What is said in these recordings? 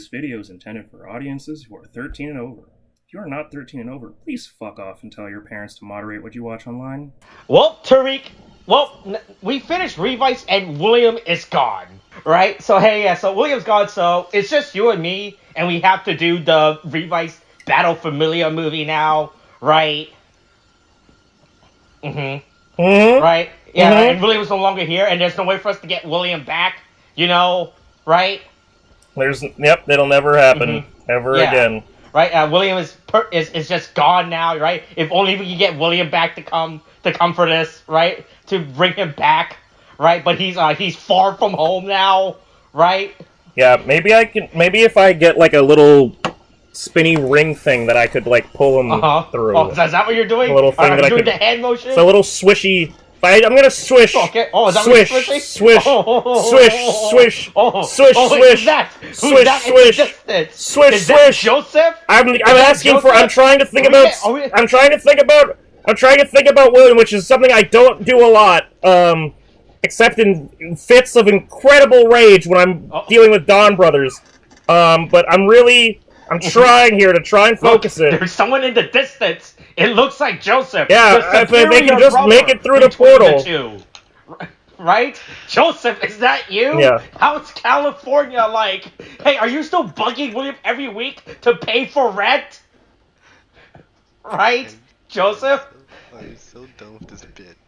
This video is intended for audiences who are 13 and over. If you are not 13 and over, please fuck off and tell your parents to moderate what you watch online. Well, Tariq, we finished Revice and William is gone, right? So, so William's gone, so it's just you and me, and we have to do the Revice Battle Familia movie now, right? Right? Yeah, and William's no longer here, and there's no way for us to get William back, right? That'll never happen ever again. Right, William is just gone now, right? If only we could get William back to come for this, right? To bring him back, right? But he's far from home now, right? Yeah, maybe if I get like a little spinny ring thing that I could like pull him through. Oh, is that what you're doing? A little thing that I could. The hand motion. It's a little swishy. I'm gonna swish. Okay. Oh, is that swish, what you're swish, swish, swish, swish, swish, is that Joseph? I'm trying to think about William, which is something I don't do a lot, except in fits of incredible rage when I'm dealing with Don Brothers. But I'm trying here to try and focus it. There's someone in the distance. It looks like Joseph. Yeah, if they can just make it through the portal. Right? Joseph, is that you? Yeah. How's California like? Hey, are you still bugging William every week to pay for rent? Right? Joseph? I'm so done with this bit.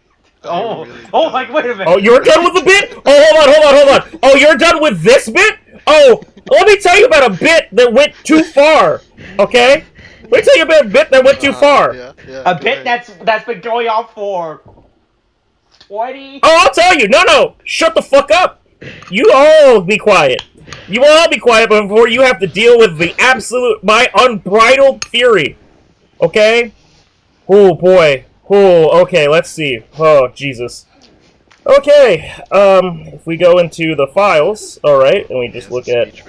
Like, wait a minute. Oh, you're done with the bit? Oh, hold on. Oh, you're done with this bit? Oh, let me tell you about a bit that went too far, okay? Let me tell you about a bit that went too far. A bit that's been going on for 20... Oh, I'll tell you. No. Shut the fuck up. You all be quiet. You all be quiet before you have to deal with my unbridled fury. Okay? Oh, boy. Oh, okay, let's see. Oh, Jesus. Okay, if we go into the files, alright, and we just look at...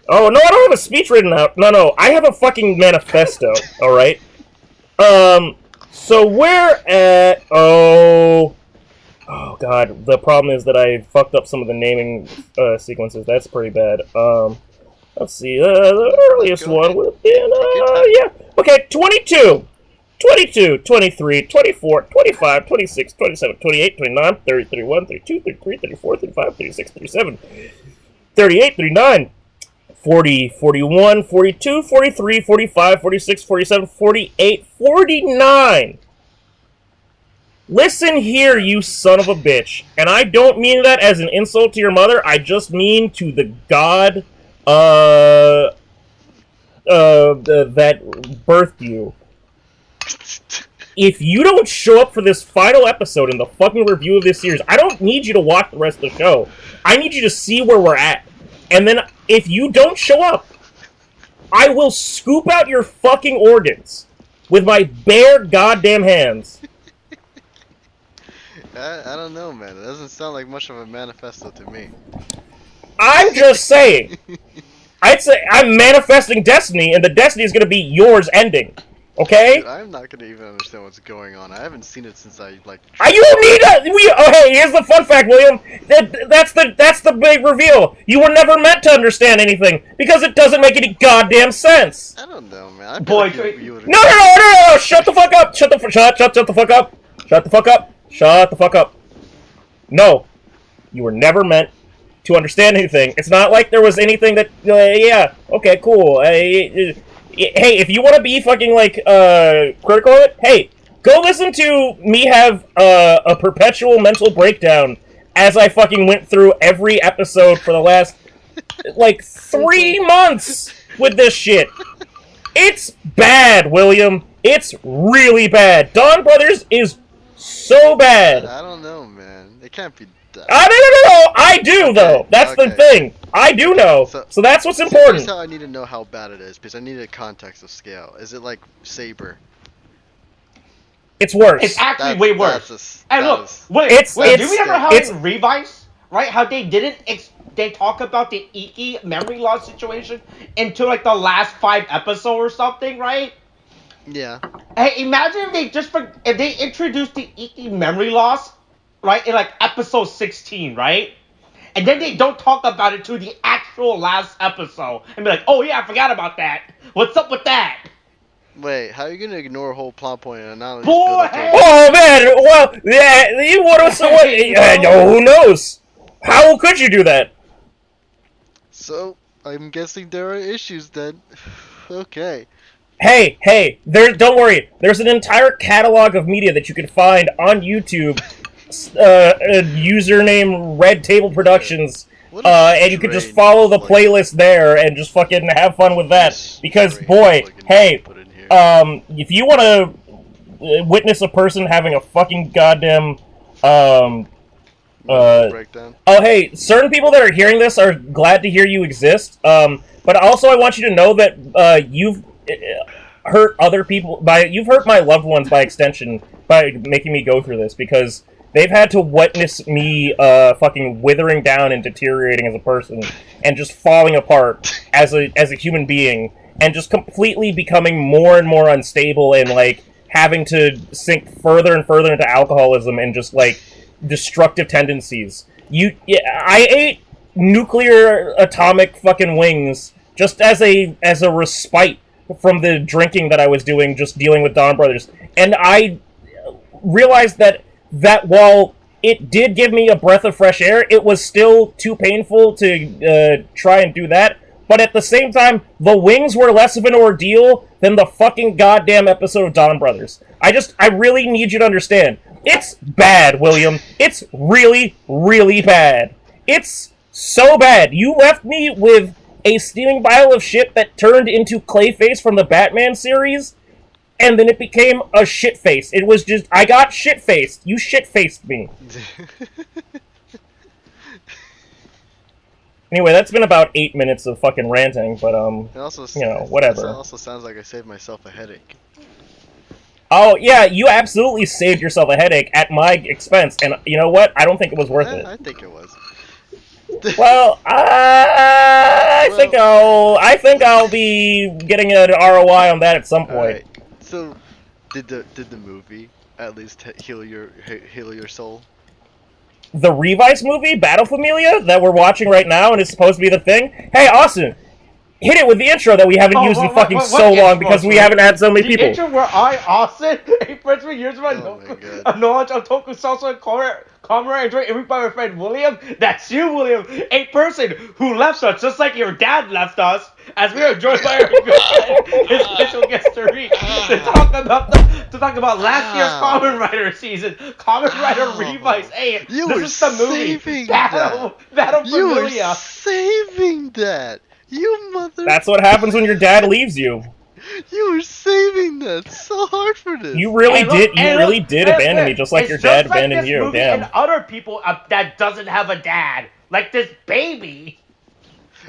Oh, no, I don't have a speech written out. No, I have a fucking manifesto, alright? So we're at... Oh, God, the problem is that I fucked up some of the naming sequences. That's pretty bad. Let's see, the earliest one would have been, okay, 22. 22, 23, 24, 25, 26, 27, 28, 29, 30, 31, 32, 33, 34, 35, 36, 37, 38, 39, 40, 41, 42, 43, 45, 46, 47, 48, 49. Listen here, you son of a bitch. And I don't mean that as an insult to your mother. I just mean to the god that birthed you. If you don't show up for this final episode in the fucking review of this series, I don't need you to watch the rest of the show. I need you to see where we're at. And then, if you don't show up, I will scoop out your fucking organs with my bare goddamn hands. I don't know, man. It doesn't sound like much of a manifesto to me. I'm just saying. I'd say I'm manifesting destiny, and the destiny is going to be yours ending. Okay? Dude, I'm not gonna even understand what's going on. I haven't seen it since I like. You don't need that. Hey, here's the fun fact, William. That's the big reveal. You were never meant to understand anything because it doesn't make any goddamn sense. I don't know, man. No! Shut the fuck up. Shut the fuck up. Shut the fuck up. No, you were never meant to understand anything. It's not like there was anything that. Yeah. Okay. Cool. Hey, if you want to be fucking, like, critical of it, hey, go listen to me have a perpetual mental breakdown as I fucking went through every episode for the last, like, 3 months with this shit. It's bad, William. It's really bad. Dawn Brothers is so bad. I don't know, man. It can't be that. No. I do, though. That's the thing. I do know. So that's what's important. Here's how I need to know how bad it is, because I need a context of scale. Is it like Saber? It's worse. It's actually way worse. Wait, do you remember how in Revice, right, how they talk about the Iki memory loss situation until like the last 5 episodes or something, right? Yeah. Hey, imagine if they introduced the Iki memory loss, right, in like episode 16, right? and then they don't talk about it to the actual last episode and be like, oh yeah, I forgot about that. What's up with that? Wait, how are you gonna ignore a whole plot point and not just Boy, build up to hey! Oh man, well, yeah, you want to what? Who knows? How could you do that? So, I'm guessing there are issues then. Okay. Hey, don't worry. There's an entire catalog of media that you can find on YouTube. Username RedTableProductions. What a And you can just strange follow the plugin. playlist there and just fucking have fun with that. Strange Because, boy, plugin hey, put in here. if you want to witness a person having a fucking goddamn, Breakdown. oh, hey, certain people that are hearing this are glad to hear you exist. But also I want you to know that, you've hurt other people you've hurt my loved ones by extension by making me go through this, because they've had to witness me fucking withering down and deteriorating as a person and just falling apart as a human being and just completely becoming more and more unstable and like having to sink further and further into alcoholism and just like destructive tendencies. I ate nuclear atomic fucking wings just as a respite from the drinking that I was doing, just dealing with Don Brothers. And I realized that while it did give me a breath of fresh air, it was still too painful to try and do that. But at the same time, the wings were less of an ordeal than the fucking goddamn episode of Don Brothers. I really need you to understand. It's bad, William. It's really, really bad. It's so bad. You left me with a steaming pile of shit that turned into Clayface from the Batman series, and then it became a shit-face. It was just, I got shit-faced. You shit-faced me. Anyway, that's been about 8 minutes of fucking ranting, but, It also, whatever. It also sounds like I saved myself a headache. Oh, yeah, you absolutely saved yourself a headache at my expense, and you know what? I don't think it was worth it. I think it was. Well, I think I'll be getting an ROI on that at some point. Alright, so did the movie at least heal your soul? The Revice movie, Battle Familia, that we're watching right now and is supposed to be the thing. Hey, Austin, hit it with the intro that we haven't used in fucking so long because we haven't had so many people. The intro where I, Austin, a freshman years of my knowledge of tokusatsu and Kamen Rider Revice by my friend William. That's you, William, a person who left us just like your dad left us, as we are joined by our good friend, his special guest Tariq, to talk about last year's Kamen Rider season, Kamen Rider Revice. Hey, this is the movie Battle Familia. You were saving that. You mother. That's what happens when your dad leaves you. You were saving that so hard for this. You really did abandon me, just like your dad abandoned you. Damn. And other people that doesn't have a dad, like this baby.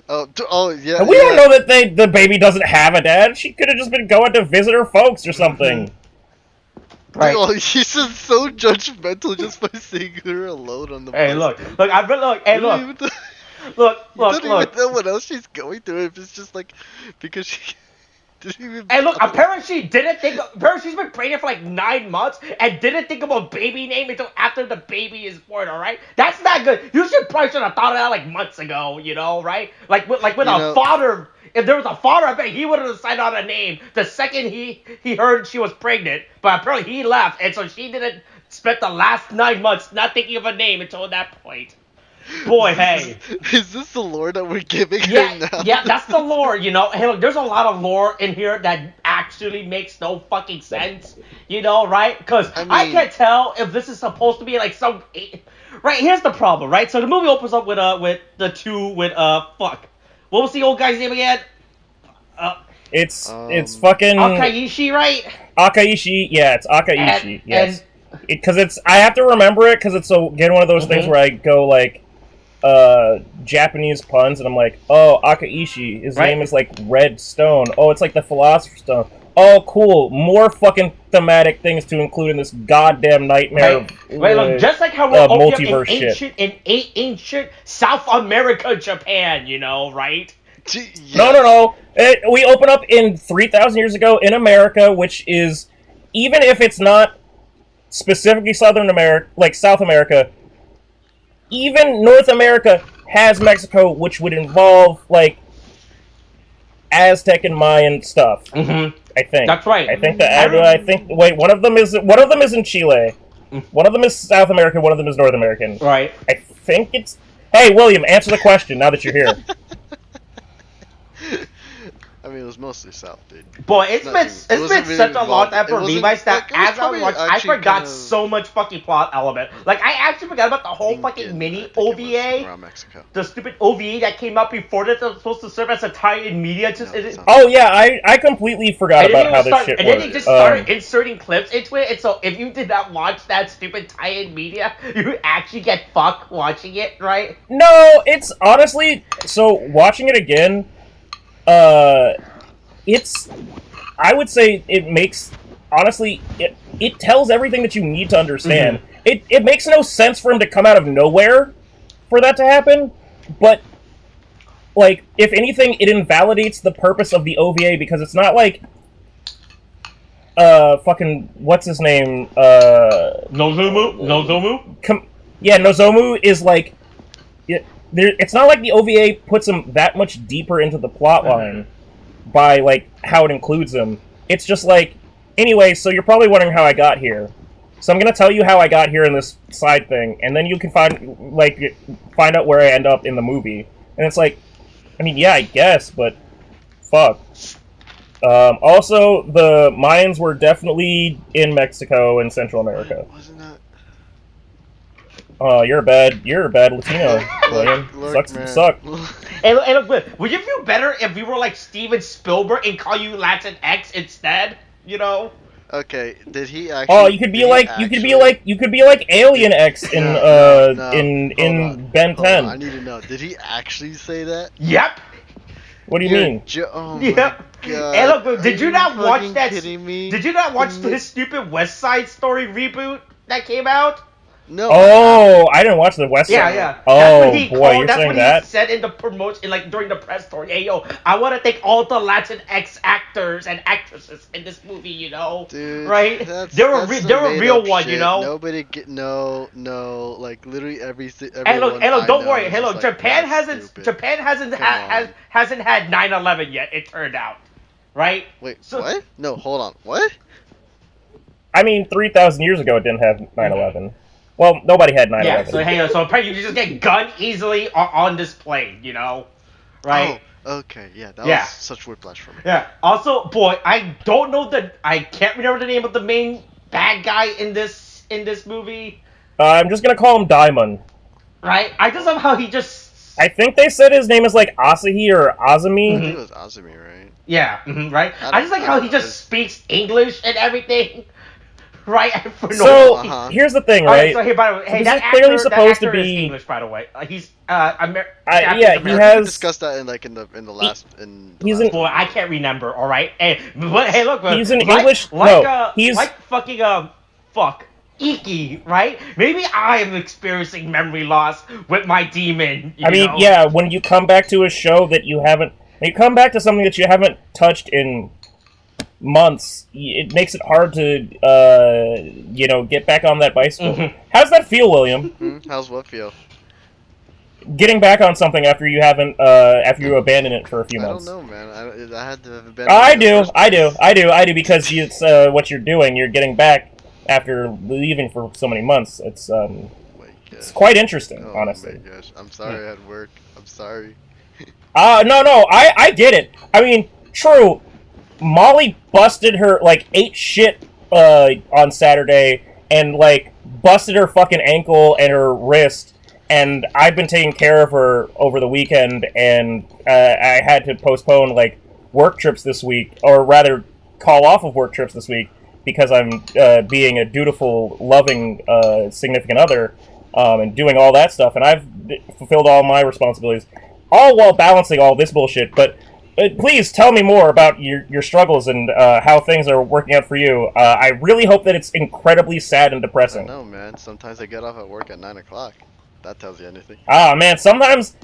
Oh yeah. And we don't know that the baby doesn't have a dad. She could have just been going to visit her folks or something. Right. Oh, he's just so judgmental just by seeing her alone on the bus. Hey, look, look. You don't even know what else she's going through. If it's just like because she didn't even. Hey, look. Apparently, she's been pregnant for like 9 months and didn't think of a baby name until after the baby is born. All right, that's not good. You should have thought of that like months ago. You know, right? Like when a father. If there was a father, I bet he would have decided on a name the second he heard she was pregnant. But apparently he left, and so she didn't spend the last 9 months not thinking of a name until that point. Boy, hey. Is this the lore that we're giving her now? Yeah, that's the lore, you know. Hey, look, there's a lot of lore in here that actually makes no fucking sense, you know, right? Because I can't tell if this is supposed to be like some... Right, here's the problem, right? So the movie opens up with fuck. What was the old guy's name again? It's fucking... Akaishi, right? Akaishi, yeah, it's Akaishi, yes. Because I have to remember it because it's again one of those things where I go like Japanese puns and I'm like, oh, Akaishi, his name is like Red Stone. Oh, it's like the Philosopher's Stone. Oh, cool, more fucking thematic things to include in this goddamn nightmare. Right, look, just like how we're multiverse in ancient South America, Japan, you know, right? Yes. No. We open up in 3,000 years ago in America, which is, even if it's not specifically Southern America, like South America, even North America has Mexico, which would involve like Aztec and Mayan stuff. Mm-hmm. I think That's right. I think wait, one of them is in Chile. One of them is South American. One of them is North American. Right. I think it's. Hey, William, answer the question now that you're here. I mean, it was mostly South, dude. Boy, it's been really such a long time for involved. Revice that Like, as I was watching, I forgot so much fucking plot element. Like, I actually forgot about the whole fucking mini OVA. Around Mexico. The stupid OVA that came out before that was supposed to serve as a tie-in media. Oh yeah, I completely forgot about how this shit worked. And then they just started inserting clips into it, and so if you did not watch that stupid tie-in media, you actually get fucked watching it, right? No, it's honestly, so watching it again, it's, I would say it makes, honestly, it tells everything that you need to understand. Mm-hmm. It makes no sense for him to come out of nowhere for that to happen, but, like, if anything, it invalidates the purpose of the OVA, because it's not like, fucking, what's his name, Nozomu? Yeah, Nozomu is like, it's not like the OVA puts him that much deeper into the plot line by, like, how it includes him. It's just like, anyway, so you're probably wondering how I got here. So I'm gonna tell you how I got here in this side thing, and then you can find out where I end up in the movie. And it's like, I mean, yeah, I guess, but fuck. Also, the Mayans were definitely in Mexico and Central America. Wasn't that? Oh, you're a bad Latino, William. Suck. Hey, look, would you feel better if we were like Steven Spielberg and call you Latin X instead? You know? Okay, did he actually? Oh, you could be like Alien X in Ben 10. I need to know. Did he actually say that? Yep. What do you mean? Oh yep. God. Hey, look, did you not watch that? Kidding me? Did you not watch his stupid West Side Story reboot that came out? No. Oh, I didn't watch the West Side. Yeah. Oh boy, you're saying that? He said in the promotion, like during the press tour. Hey, yo, I want to thank all the Latin X actors and actresses in this movie. You know, dude, right? They're a real one. Shit. You know. Nobody no, like literally everything. Hey, look, don't worry. Hey, look, like, Japan hasn't had 9/11 yet. It turned out, right? Wait, what? No, hold on. What? I mean, 3,000 years ago, it didn't have 9/11. Well, nobody had 9/11. Yeah, so apparently you just get gunned easily on this plane, you know? Right? Oh, okay, yeah, that was such whiplash for me. Yeah, also, boy, I can't remember the name of the main bad guy in this movie. I'm just gonna call him Daimon. Right? I just love how he just... I think they said his name is like Asahi or Azumi. I think it was Azumi, right? Yeah, right? I just like how he just speaks English and everything. Right. Here's the thing, right? So, hey, by the way, this is clearly supposed to be English, by the way. He's yeah, he has. We discussed that in the last. Boy, I can't remember. All right. Hey, look. He's in English. He's like fucking Iki, right? Maybe I am experiencing memory loss with my demon. I mean, yeah. When you come back to a show that you haven't, when you come back to something that you haven't touched in months, it makes it hard to get back on that bicycle. How's that feel, William? How's what feel? Getting back on something after you haven't after you abandon it for a few months. I don't know, man. I had to have abandoned I do because it's what you're doing. You're getting back after leaving for so many months. It's quite interesting, honestly. Oh my gosh, I'm sorry I had work. I'm sorry. No, I get it. I mean, true. Molly busted her, ate shit on Saturday and, busted her fucking ankle and her wrist, and I've been taking care of her over the weekend, and I had to postpone, work trips this week, or rather, call off of work trips this week, because I'm being a dutiful, loving, significant other, and doing all that stuff, and I've fulfilled all my responsibilities, all while balancing all this bullshit, but... please tell me more about your struggles and how things are working out for you. I really hope that it's incredibly sad and depressing. I know, man. Sometimes I get off at work at 9 o'clock. That tells you anything. Ah, man. Sometimes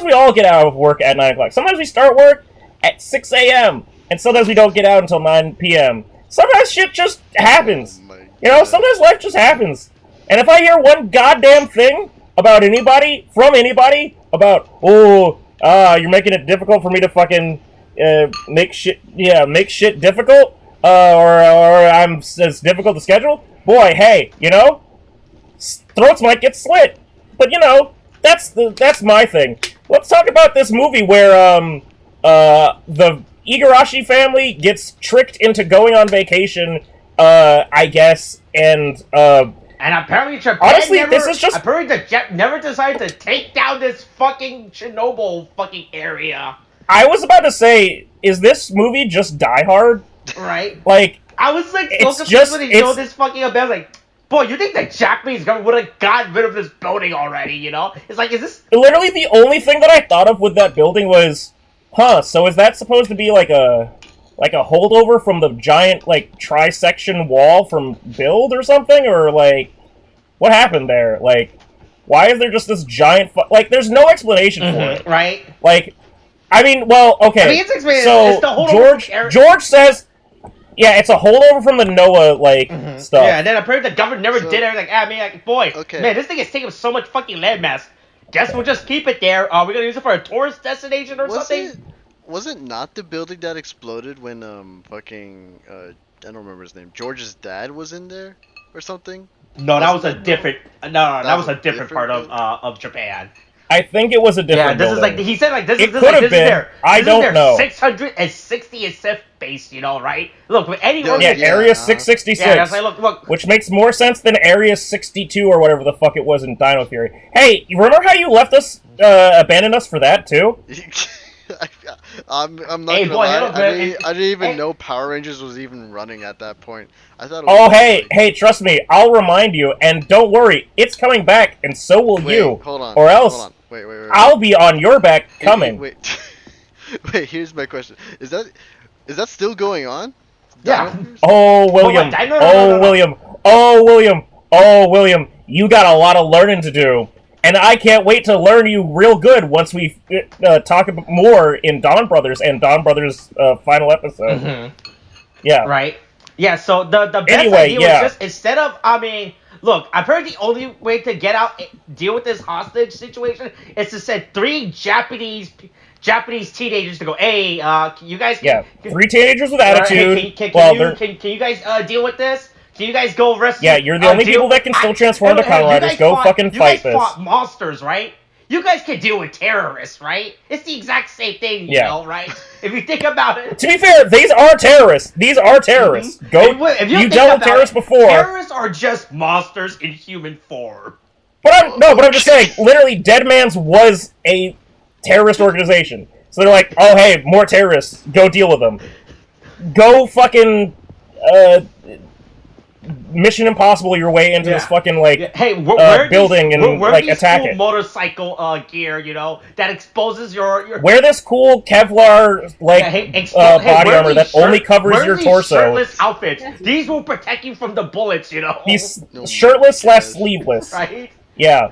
we all get out of work at 9 o'clock. Sometimes we start work at 6 a.m. and sometimes we don't get out until 9 p.m. Sometimes shit just happens. Sometimes life just happens. And if I hear one goddamn thing about anybody, from anybody, about, you're making it difficult for me to fucking make shit difficult, or it's difficult to schedule. Boy, hey, throats might get slit, but that's my thing. Let's talk about this movie where the Igarashi family gets tricked into going on vacation, I guess, and apparently Japan honestly, never, this is just... apparently the Jap never decided to take down this fucking Chernobyl fucking area. I was about to say, is this movie just Die Hard? Right. Like, I was like, it's so just... when they showed this fucking event, I was like, boy, you think the Japanese government would have gotten rid of this building already, It's like, is this... Literally the only thing that I thought of with that building was, so is that supposed to be like a holdover from the giant, like, tri-section wall from Build or something? Or, like, what happened there? Like, why is there just this giant... like, there's no explanation for it. Right. Like, I mean, well, okay. I mean, it's so, the holdover George says... Yeah, it's a holdover from the Noah, like, stuff. Yeah, and then apparently the government never did everything. I mean, like, boy, man, this thing is taking up so much fucking landmass. Guess we'll just keep it there. We're gonna use it for a tourist destination or something? Was it not the building that exploded when, I don't remember his name, George's dad was in there? Or something? No, that was a different... that was a different part of Japan. I think it was a different building. Is like... He said, like, this it is... could have been. I don't know. 660th base, right? Look, with any... Area 666. Yeah, like, look. Which makes more sense than Area 62 or whatever the fuck it was in Dino Fury. Hey, remember how you left us, abandoned us for that, too? I'm not gonna lie, I didn't even know Power Rangers was even running at that point. I thought it was hey, trust me, I'll remind you, and don't worry, it's coming back, and so will you. Hold on. Or else, Wait. I'll be on your back coming. Wait, here's my question. Is that still going on? Yeah. Oh, William. William, you got a lot of learning to do. And I can't wait to learn you real good once we talk more in Dawn Brothers and Dawn Brothers' final episode. Mm-hmm. Yeah. Right? Yeah, so the best idea was just, instead of, look, I've heard the only way to deal with this hostage situation is to send 3 Japanese teenagers to go, hey, you guys... Yeah, 3 teenagers with attitude. Hey, can you guys deal with this? Can you guys go rescue... Yeah, you're the only people that can still transform into Kamen Riders. Go fucking fight this. You guys fought monsters, right? You guys can deal with terrorists, right? It's the exact same thing, you know, right? If you think about it... To be fair, these are terrorists. Mm-hmm. Go... If you dealt with terrorists before. Terrorists are just monsters in human form. But I'm just saying, literally, Dead Man's was a terrorist organization. So they're like, oh, hey, more terrorists. Go deal with them. Go fucking... Mission Impossible your way into this fucking, like, building and, like, attack cool it. Motorcycle gear, that exposes your... Wear this cool Kevlar, like, body armor that only covers your torso. Shirtless outfits. These will protect you from the bullets, These shirtless/sleeveless. Right? Yeah.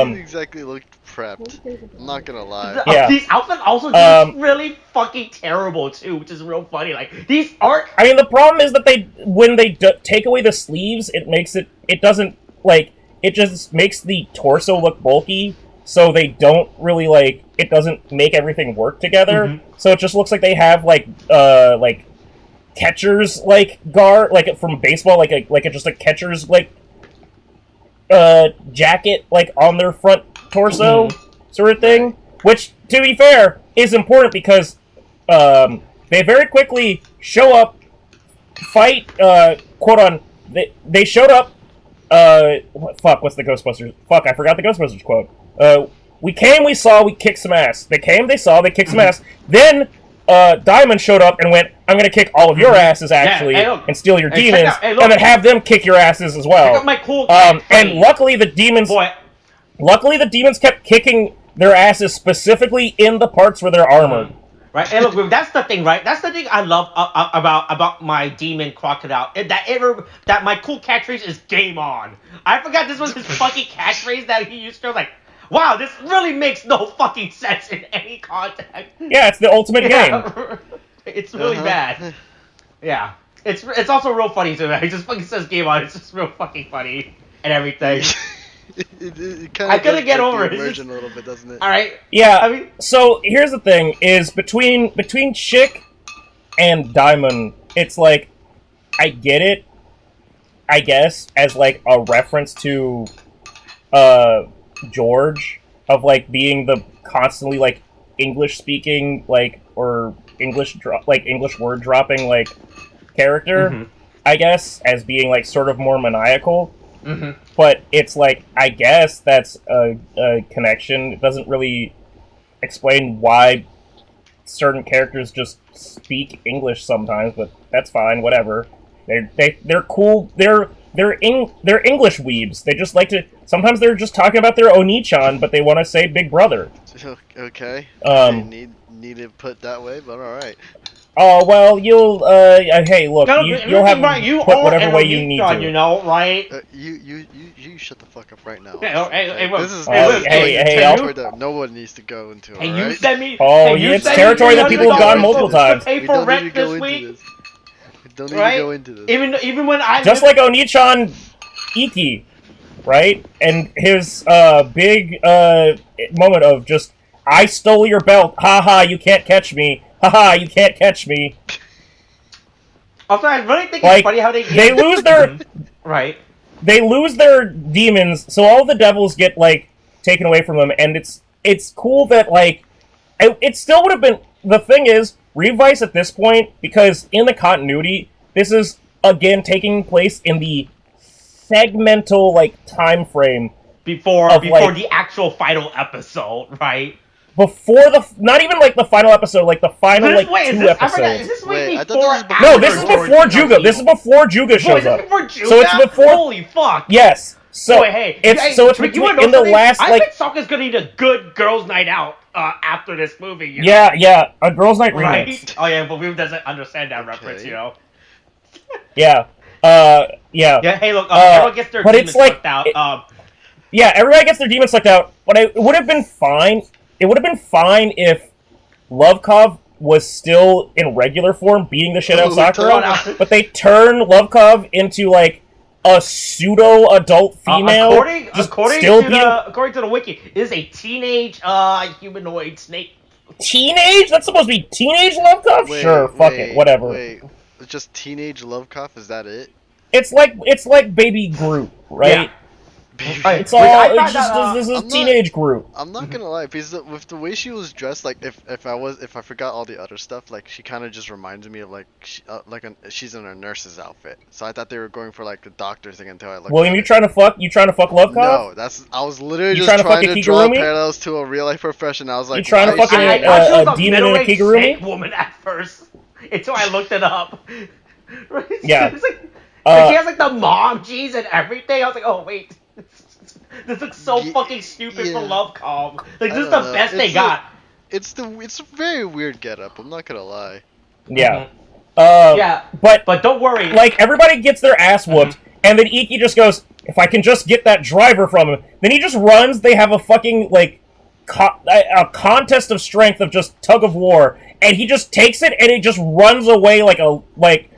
He exactly looked prepped. I'm not gonna lie. Yeah. These outfits also look really fucking terrible too, which is real funny. Like, these aren't... I mean, the problem is that when they take away the sleeves, it doesn't, like, it just makes the torso look bulky, so they don't really, like, it doesn't make everything work together. Mm-hmm. So it just looks like they have, like catcher's, like, guard, like, from baseball, like just a catcher's, like, jacket, like, on their front torso, sort of thing. Which, to be fair, is important because they very quickly show up, fight, they showed up, what's the Ghostbusters? Fuck, I forgot the Ghostbusters quote. We came, we saw, we kicked some ass. They came, they saw, they kicked some ass. Then, Diamond showed up and went, I'm gonna kick all of your asses, actually, and steal your demons, and then have them kick your asses as well. Check out my cool and luckily the demons kept kicking their asses specifically in the parts where they're armored. Right, and look, that's the thing, right? That's the thing I love about my demon crocodile. That my cool catchphrase is "Game on." I forgot this was his fucking catchphrase that he used to. I was like, wow, this really makes no fucking sense in any context. Yeah, it's the ultimate game. It's really bad. Yeah, it's also real funny too. He just fucking says "Game on." It's just real fucking funny and everything. It kind I of couldn't get over it. immersion a little bit, doesn't it? All right. Yeah. I mean, so here's the thing: is between Chick and Diamond, it's like I get it, I guess, as like a reference to George of like being the constantly like English speaking like or English word dropping like character, I guess, as being like sort of more maniacal. But it's like, I guess that's a connection. It doesn't really explain why certain characters just speak English sometimes, but that's fine. Whatever. They're cool. They're English weebs. They just like to. Sometimes they're just talking about their Oni-chan, but they want to say Big Brother. Okay. Need to put that way, but all right. Oh well, you'll hey, look, you'll have right, you put are whatever way you need to. You know, right? You shut the fuck up right now. Hey, this is hey, that no one needs to go into. Hey, right? you send me. Oh, hey, it's territory that people have gone multiple times. Pay for rent this week. We don't need to go into this. Even when I just like Oni-chan Iki, right? And his big moment of just, I stole your belt, haha, you can't catch me, haha, you can't catch me. Also, I really think like, it's funny how they lose their right. They lose their demons, so all the devils get like taken away from them, and it's cool that like it still would have been. The thing is, Revice at this point, because in the continuity, this is again taking place in the segmental like time frame before like, the actual final episode, right? Before not even like the final episode, like the final two episodes. Is this No, this is before Juga. This is before Juga shows up. So it's before. Holy fuck! Yes. So Boy, it's between in the last I like. think Sokka's gonna need a good girls' night out after this movie. You know? Yeah, a girls' night remix. Right? Oh yeah, but we doesn't understand that reference, you know. Yeah. Yeah. Hey, look. Everyone gets their demons sucked out. Yeah, everybody gets their demons sucked out. But it would have been fine. It would have been fine if Lovekov was still in regular form, beating the shit out of Sakura. But they turn Lovekov into like a pseudo-adult female. According to the wiki, it is a teenage humanoid snake. Teenage? That's supposed to be teenage Lovekov? Sure, fuck it, whatever. Wait, it's just teenage Lovekov? Is that it? It's like Baby Groot, right? Yeah. It's all this is teenage Groot. I'm not gonna lie, because with the way she was dressed, like if I forgot all the other stuff, like she kind of just reminds me of like she's in her nurse's outfit. So I thought they were going for like the doctor thing until I looked. William, you trying to fuck Lovekov? No, I was literally just trying to draw parallels to a real life profession. I was like, you trying to fucking a demon in a Kigurumi? Woman at first, until I looked it up. Right? Yeah. It's like, she has like the mom jeans and everything. I was like, oh wait. This looks so fucking stupid for Lovecom. Like, this is the best they got. It's a very weird getup. I'm not gonna lie. Yeah. Yeah. But don't worry. Like, everybody gets their ass whooped, and then Iki just goes, if I can just get that driver from him. Then he just runs. They have a fucking, like, a contest of strength of just tug of war, and he just takes it, and it just runs away like a, like,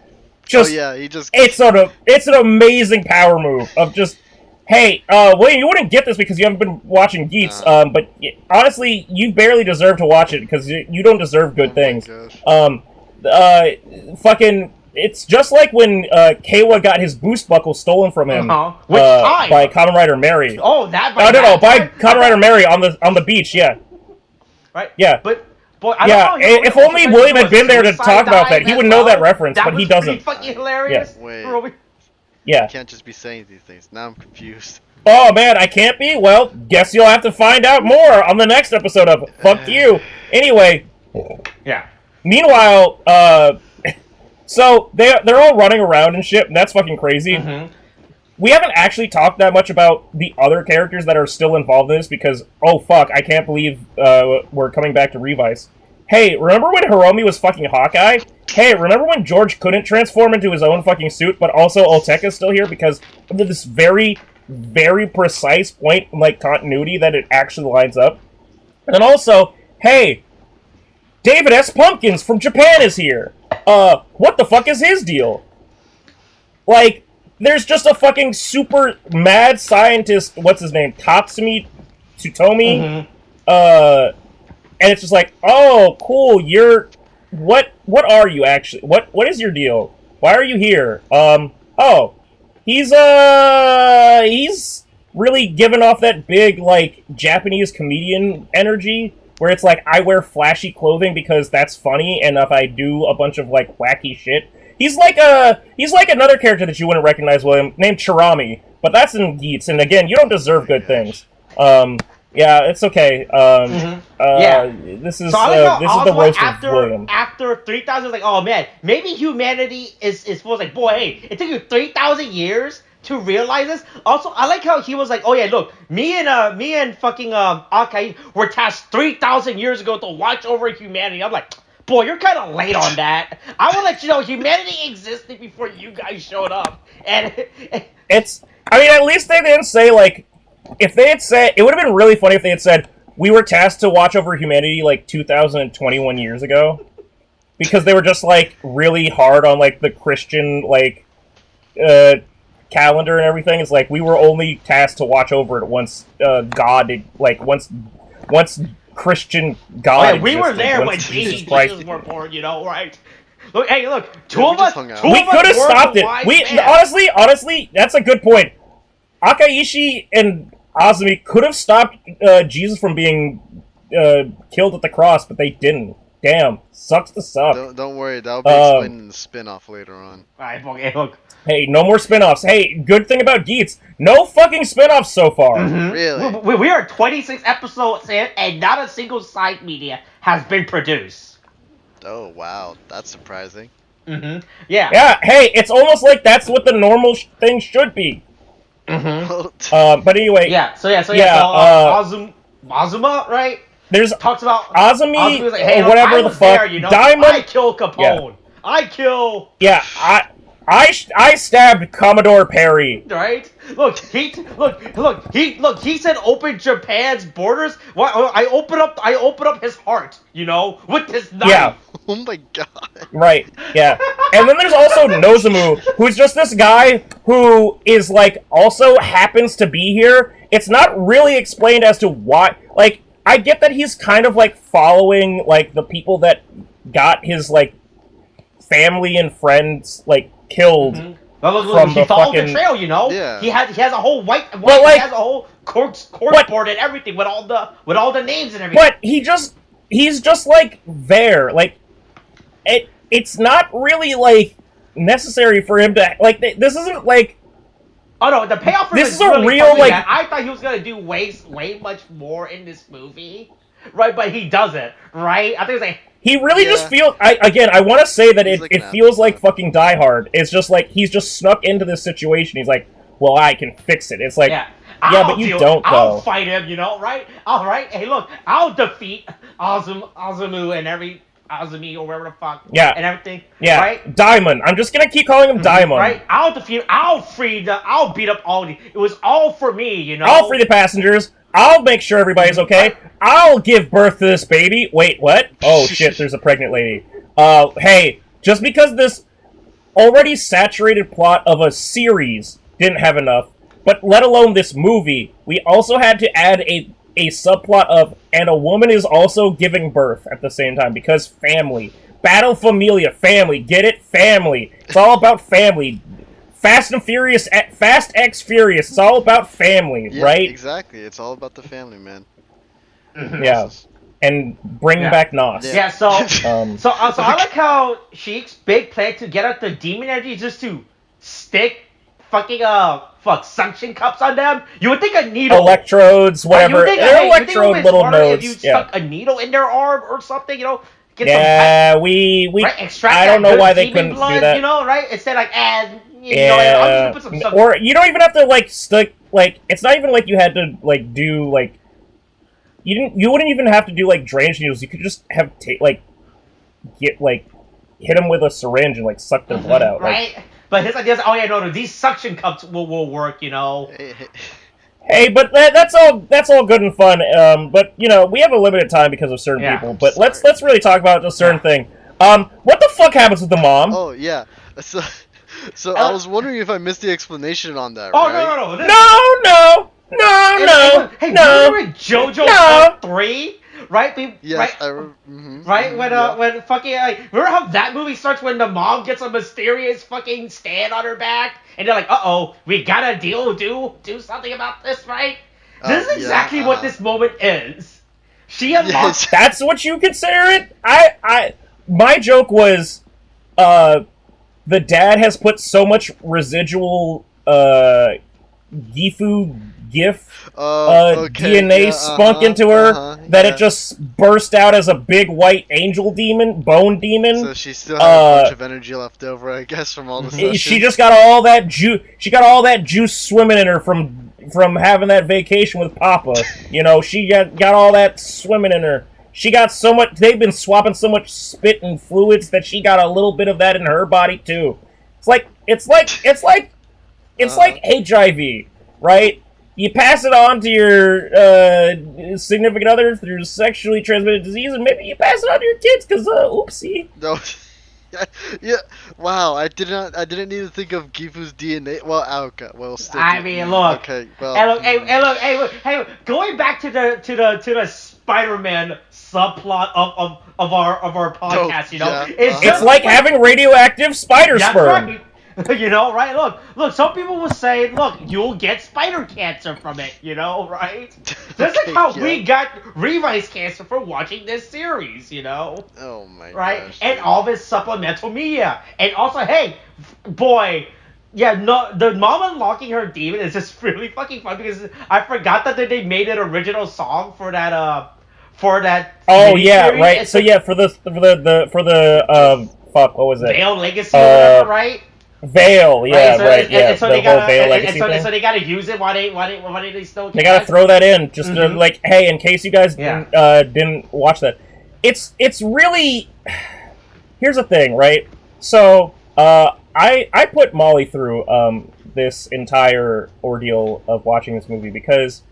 just... Oh, yeah, he just... It's an amazing power move of just... Hey, William, you wouldn't get this because you haven't been watching Geats, but honestly, you barely deserve to watch it because you don't deserve good things. Fucking, it's just like when Kayla got his boost buckle stolen from him by Kamen Rider Mary. Oh, that by Kamen Rider Mary on the beach, yeah. Right? Yeah. But if only William had been there to talk about that, he would know that reference, but he doesn't. That was fucking hilarious. Wait. Yeah. You can't just be saying these things. Now I'm confused. Oh man, I can't be? Well, guess you'll have to find out more on the next episode of Fuck You. Anyway. Yeah. Meanwhile, so they're all running around and shit, and that's fucking crazy. We haven't actually talked that much about the other characters that are still involved in this because, oh fuck, I can't believe we're coming back to Revice. Hey, remember when Hiromi was fucking Hawkeye? Hey, remember when George couldn't transform into his own fucking suit, but also Olteka's still here because of this very, very precise point in, like, continuity that it actually lines up? And then also, hey, David S. Pumpkins from Japan is here! What the fuck is his deal? Like, there's just a fucking super mad scientist, what's his name, Tsutomi, and it's just like, oh, cool, what are you actually, what is your deal? Why are you here? Oh, he's really giving off that big, like, Japanese comedian energy, where it's like, I wear flashy clothing because that's funny, and if I do a bunch of, like, wacky shit, he's like another character that you wouldn't recognize, William, named Chirami, but that's in Geats, and again, you don't deserve good things. Yeah, it's okay. This is the roast of William. After 3,000, like, oh man, maybe humanity is supposed like, boy, hey, it took you 3,000 years to realize this. Also, I like how he was like, oh yeah, look, me and fucking Akai were tasked 3,000 years ago to watch over humanity. I'm like, boy, you're kind of late on that. I want to let you know humanity existed before you guys showed up. And I mean, at least they didn't say, like, if they had said, it would have been really funny if they had said, we were tasked to watch over humanity, like, 2,021 years ago. Because they were just, like, really hard on, like, the Christian, like, calendar and everything. It's like, we were only tasked to watch over it once once Christian God existed, we were there when Jesus Christ were born, you know, right? Look, hey, look, two of us we could have stopped it. Honestly, that's a good point. Akaishi and Azumi could have stopped Jesus from being killed at the cross, but they didn't. Damn, sucks to suck. Don't worry, that'll be explained in the spin-off later on. Alright, okay, look. Hey, no more spin-offs. Hey, good thing about Geats, no fucking spin-offs so far. Mm-hmm. Really? We are 26 episodes in, and not a single side media has been produced. Oh, wow, that's surprising. Mm-hmm. Yeah. Yeah, hey, it's almost like that's what the normal thing should be. Mm-hmm. But anyway. Azuma, right? There's talks about Azumi, like, hey, or whatever the fuck. There, you know? Diamond. I kill Capone. Yeah. I kill. Yeah, I stabbed Commodore Perry. Right? Look, he said open Japan's borders. Well, I open up his heart, you know, with this knife. Yeah. Oh my god. Right, yeah. And then there's also Nozomu, who's just this guy who is, like, also happens to be here. It's not really explained as to why. Like, I get that he's kind of, like, following, like, the people that got his, like, family and friends, like, killed. Mm-hmm. Well, he followed the trail, you know. Yeah. He has a whole white he has a whole court board and everything with all the names and everything. But he's just like there, like it's not really like necessary for him to like. This isn't like. Oh no, the payoff for this is really a real like. I thought he was gonna do way much more in this movie, right? But he doesn't, right? I think it's like. He really just feels. I want to say that it feels like fucking Die Hard. It's just like he's just snuck into this situation. He's like, well, I can fix it. It's like, yeah, but you don't. I'll fight him, you know, right? All right. Hey, look, I'll defeat Azumu and Azumi or whatever the fuck. Yeah. And everything. Yeah. Right. Diamond. I'm just gonna keep calling him Diamond. Right. I'll defeat. I'll beat up all the. It was all for me, you know. I'll free the passengers. I'll make sure everybody's okay. I'll give birth to this baby. Wait, what? Oh shit, there's a pregnant lady. Hey, just because this already saturated plot of a series didn't have enough, but let alone this movie, we also had to add a subplot of, and a woman is also giving birth at the same time, because family. Battle Familia, family. Get it? Family. It's all about family. Fast X Furious. It's all about family, right? Exactly. It's all about the family, man. Yeah, and bring back Nos. Yeah. So I like how Sheik's big plan to get out the demon energy is just to stick fucking suction cups on them. You would think a needle, electrodes, whatever. They're electrode little nodes. If you stuck a needle in their arm or something, you know. We extract I don't know why they couldn't blood, do that. You know, right? Instead, like, or you don't even have to like stick like. It's not even like you had to like do like. You wouldn't even have to do like drainage needles. You could just have hit them with a syringe and like suck their blood out. Right. But his idea is, no, these suction cups will work. You know. Hey, but that's all good and fun. But you know, we have a limited time because of certain people. But let's really talk about a certain thing. What the fuck happens with the mom? Oh yeah, so So I was wondering if I missed the explanation on that. Oh right? No. Hey, No. remember JoJo No. Part 3? Right? Yes, Right? Right? When fucking remember how that movie starts when the mom gets a mysterious fucking stand on her back, and they're like, we gotta do something about this, right? This is exactly what this moment is. She unlocks. That's what you consider it? My joke was, the dad has put so much residual, Gifu GIF DNA spunk into her that it just burst out as a big white angel demon, bone demon. So she still has a bunch of energy left over, I guess, from all the sessions. She just got all that juice. She got all that juice swimming in her from having that vacation with Papa. You know, she got all that swimming in her. She got so much. They've been swapping so much spit and fluids that she got a little bit of that in her body too. It's like HIV, right? You pass it on to your significant other through sexually transmitted disease, and maybe you pass it on to your kids because oopsie. No. Yeah. Wow. I didn't need to think of Gifu's DNA. Well, okay. Well, still. I mean, look. Okay. Well. Hey, look. Going back to the Spider-Man subplot of our podcast, you know, it's like having radioactive spider sperm. Right. You know, right? Look. Some people will say, look, you'll get spider cancer from it. You know, right? That's like how we got Revice cancer for watching this series. You know. Oh my god. Right, and all this supplemental media, and also, hey, boy. Yeah, no, the mom unlocking her demon is just really fucking fun because I forgot that they made an original song for that. Oh yeah, series. right. So yeah, for the fuck, what was it? Veil Legacy or whatever, right? Veil, yeah, right. And so, they gotta use it. Why they still? They gotta throw that in just to, like, hey, in case you guys didn't watch that. It's really. Here's the thing, right? So I put Molly through this entire ordeal of watching this movie because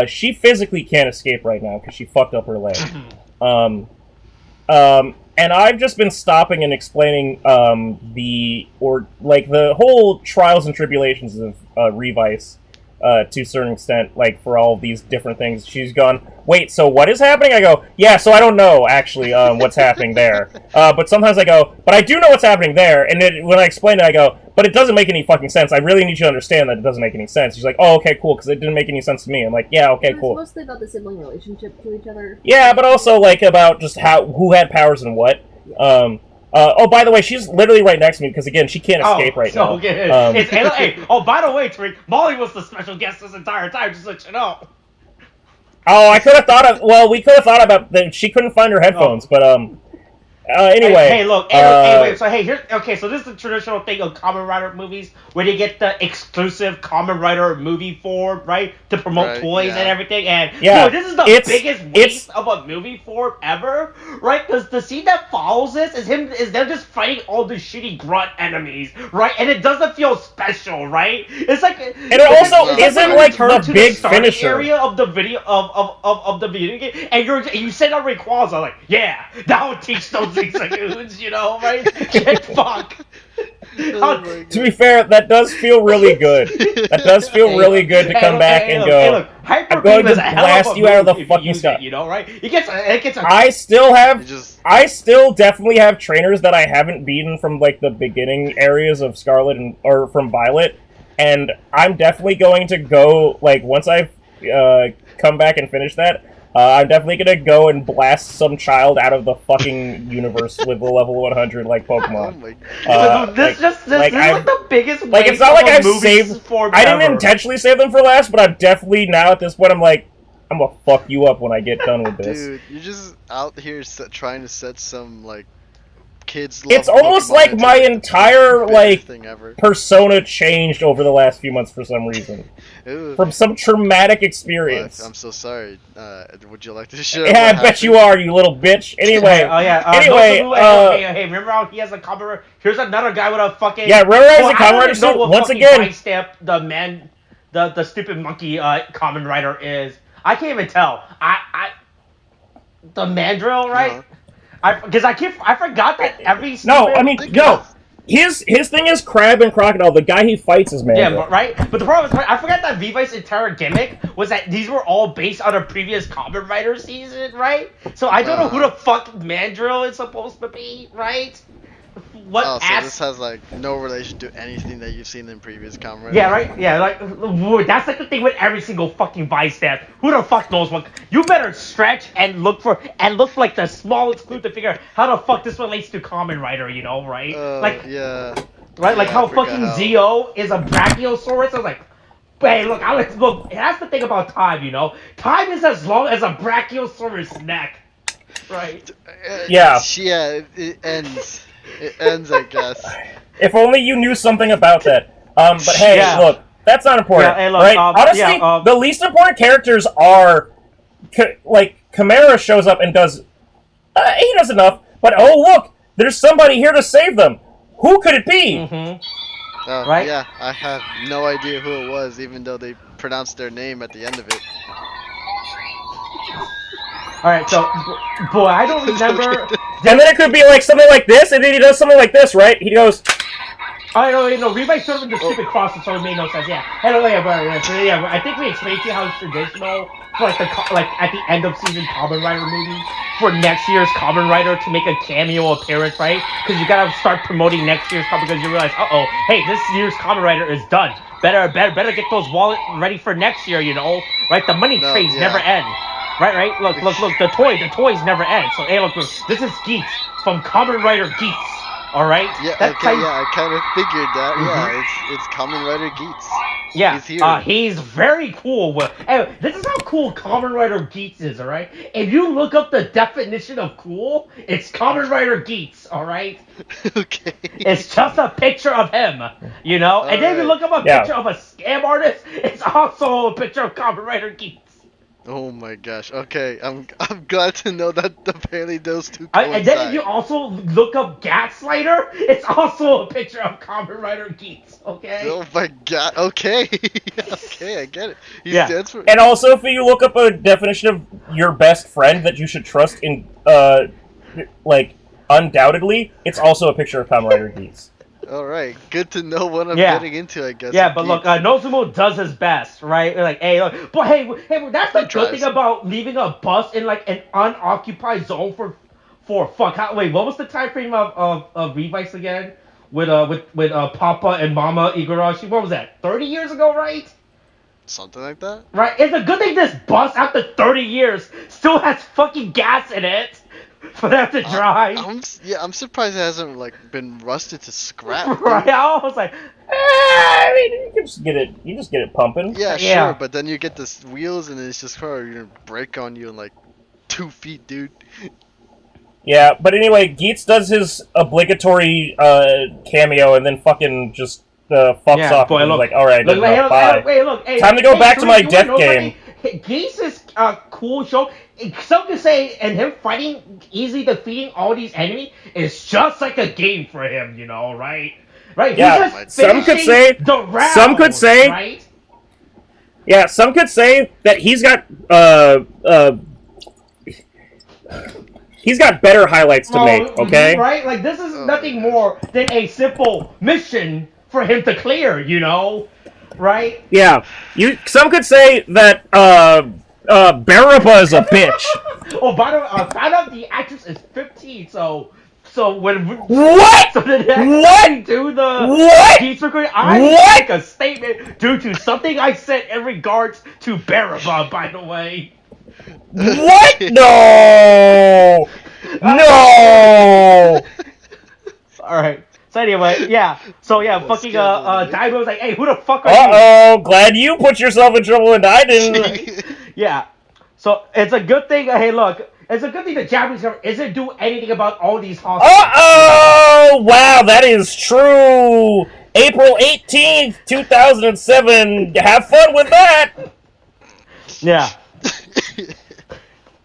she physically can't escape right now because she fucked up her leg. And I've just been stopping and explaining the whole trials and tribulations of Revice to a certain extent, like for all of these different things. She's gone, wait, so what is happening? I go, yeah, so I don't know actually what's happening there. But sometimes I go, but I do know what's happening there. And when I explain it, I go, but it doesn't make any fucking sense. I really need you to understand that it doesn't make any sense. She's like, oh, okay, cool, because it didn't make any sense to me. I'm like, yeah, okay, cool. It's mostly about the sibling relationship to each other. Yeah, but also like about just who had powers and what. Yeah. Oh, by the way, she's literally right next to me because again, she can't escape right now. Okay. Hey, by the way, Tariq, Molly was the special guest this entire time. Just to let you know. Oh, I could have thought of. Well, we could have thought about that. She couldn't find her headphones, but anyway. Hey, look. Anyway, so hey, so this is the traditional thing of Kamen Rider movies where they get the exclusive Kamen Rider movie form, right, to promote toys and everything. And dude, this is the biggest waste of a movie form ever, right? Because the scene that follows this is them just fighting all the shitty grunt enemies, right? And it doesn't feel special, right? It's like, and it also isn't like the big finisher area of the video of the video game, and you sit on Rayquaza like, yeah, that would teach those Zigzagoons, you know, right? Get fuck. To be fair, that does feel really good. That does feel really good to come back and go, look, I'm going to blast you out of the fucking sky. You know, right? It gets a I still definitely have trainers that I haven't beaten from like the beginning areas of Scarlet or from Violet, and I'm definitely going to go, like, once I've come back and finish that, I'm definitely gonna go and blast some child out of the fucking universe with a level 100 like Pokemon. Oh my god. This is like the biggest like, it's not like I've saved. I didn't intentionally save them for last, but I'm definitely now at this point. I'm like, I'm gonna fuck you up when I get done with this. Dude, you're just out here trying to set some like kids. It's almost Pokemon like my entire like thing ever. persona changed over the last few months for some reason. From some traumatic experience. I'm so sorry. Would you like to share? Yeah, I bet you are, you little bitch. Anyway. Hey, remember how he has a Kamen Rider? Here's another guy with a fucking. Yeah, remember he has a Kamen Rider suit once again. Step the stupid monkey Kamen Rider is. I can't even tell. The mandrill, right? Because I forgot that every. No, I mean, no. his thing is Crab and Crocodile. The guy he fights is Mandrill. Yeah, right? But the problem is, I forgot that Revice's entire gimmick was that these were all based on a previous Kamen Rider season, right? So I don't know who the fuck Mandrill is supposed to be, right? So this has like no relation to anything that you've seen in previous Kamen Rider. Yeah, right? Yeah, like, that's like the thing with every single fucking Vice stamp. Who the fuck knows what? You better stretch and look for like the smallest clue to figure out how the fuck this relates to Kamen Rider, you know, right? Yeah. Right? Like Yeah, how I forgot fucking how. Zio is a Brachiosaurus. I was like, hey, look, that's the thing about time, you know? Time is as long as a Brachiosaurus neck. Right? Yeah. Yeah, it ends. It ends, I guess. If only you knew something about that. But hey, Yeah. look, that's not important, Yeah, hey, look, right? Honestly, the least important characters are, like, Chimera shows up and does, he does enough, but oh look, there's somebody here to save them. Who could it be? Mm-hmm. Right? Yeah, I have no idea who it was, even though they pronounced their name at the end of it. Alright, so, boy, I don't remember. And then it could be like something like this, and then he does something like this, right? He goes. Oh, no, Revice sort of the stupid crosses, so it made no sense. Yeah, I think we explained to you how it's traditional for like at the end of season Kamen Rider movie for next year's Kamen Rider to make a cameo appearance, right? Because you gotta start promoting next year's Kamen because you realize, hey, this year's Kamen Rider is done. Better get those wallets ready for next year, you know, right? The money trades never end. Right. Look. The toys never end. So, hey, look. This is Geeks from Kamen Rider Geeks. All right. Yeah. I kind of figured that. Mm-hmm. Yeah. It's Kamen Rider Geeks. Yeah. He's here. He's very cool. Anyway, this is how cool Kamen Rider Geeks is. All right. If you look up the definition of cool, it's Kamen Rider Geeks. All right. Okay. It's just a picture of him, you know. And then if you look up a picture of a scam artist, it's also a picture of Kamen Rider Geeks. Oh my gosh. Okay, I'm glad to know that apparently those two coincide. And then if you also look up Gaslighter, it's also a picture of Kamen Rider Geeks. Okay. Oh my god. Okay. Okay, I get it. He stands for. And also, if you look up a definition of your best friend that you should trust in, like undoubtedly, it's also a picture of Kamen Rider Geeks. Alright, good to know what I'm getting into, I guess. Yeah, but look, Nozumo does his best, right? Like, hey, look, but hey, that's the good thing about leaving a bus in like an unoccupied zone for wait, what was the time frame of Revice again? With Papa and Mama Igarashi? What was that? 30 years ago, right? Something like that? Right. It's a good thing this bus after 30 years still has fucking gas in it. For them to drive. I'm surprised it hasn't like been rusted to scrap. Right, I was like, I mean, you just get it pumping. Yeah, sure, but then you get the wheels and it's just gonna break on you in like 2 feet, dude. Yeah, but anyway, Geets does his obligatory cameo and then fucking just fucks off. Boy, look, like, all right, bye. Hey, time to go back to my death game. Geese is a cool show. Some could say, and him fighting, easily defeating all these enemies is just like a game for him, you know, right? Right? Yeah, some could say, right? Yeah, some could say that he's got better highlights to make, okay? Right? Like, this is nothing more than a simple mission for him to clear, you know? Right? Yeah. Some could say that, Baraba is a bitch. Oh, by the way, I found out the actress is 15, so when what? So the what? Do the what? Geeks recording, I make a statement due to something I said in regards to Baraba, by the way. What? No! No! Alright. So anyway, fucking Daigo was like, hey, who the fuck are you? Uh-oh, glad you put yourself in trouble and I didn't. Yeah. So it's a good thing, hey look, it's a good thing the Japanese government isn't doing anything about all these hospitals. Uh-oh! Wow, that is true! April 18th, 2007. Have fun with that! Yeah.